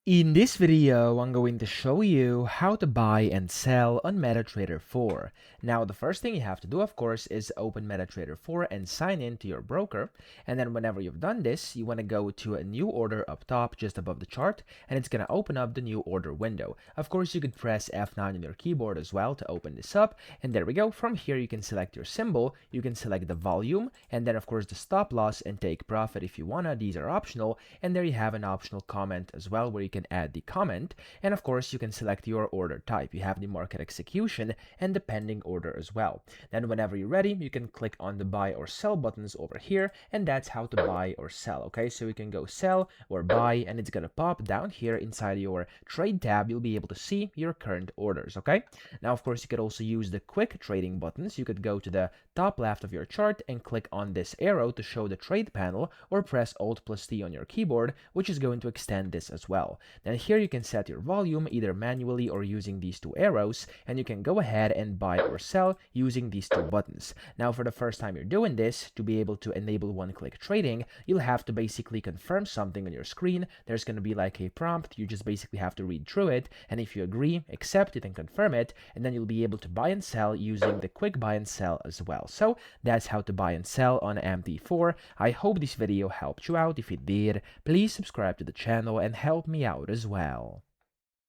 In this video, I'm going to show you how to buy and sell on MetaTrader 4. Now, the first thing you have to do, of course, is open MetaTrader 4 and sign in to your broker. And then whenever you've done this, you want to go to a new order up top, just above the chart, and it's going to open up the new order window. Of course, you could press F9 on your keyboard as well to open this up. And there we go. From here, you can select your symbol, you can select the volume, and then, of course, the stop loss and take profit if you wanna. These are optional. And there you have an optional comment as well, where you can add the comment, and of course you can select your order type. You have the market execution and the pending order as well. Then whenever you're ready, you can click on the buy or sell buttons over here, and that's how to buy or sell. Okay, so you can go sell or buy, and it's gonna pop down here inside your trade tab. You'll be able to see your current orders. Okay, now of course you could also use the quick trading buttons. You could go to the top left of your chart and click on this arrow to show the trade panel, or press Alt+T on your keyboard, which is going to extend this as well. Then here you can set your volume either manually or using these two arrows, and you can go ahead and buy or sell using these two buttons. Now for the first time you're doing this, to be able to enable one-click trading, you'll have to basically confirm something on your screen. There's going to be like a prompt. You just basically have to read through it, and if you agree, accept it and confirm it, and then you'll be able to buy and sell using the quick buy and sell as well. So that's how to buy and sell on MT4. I hope this video helped you out. If it did, please subscribe to the channel and help me out as well.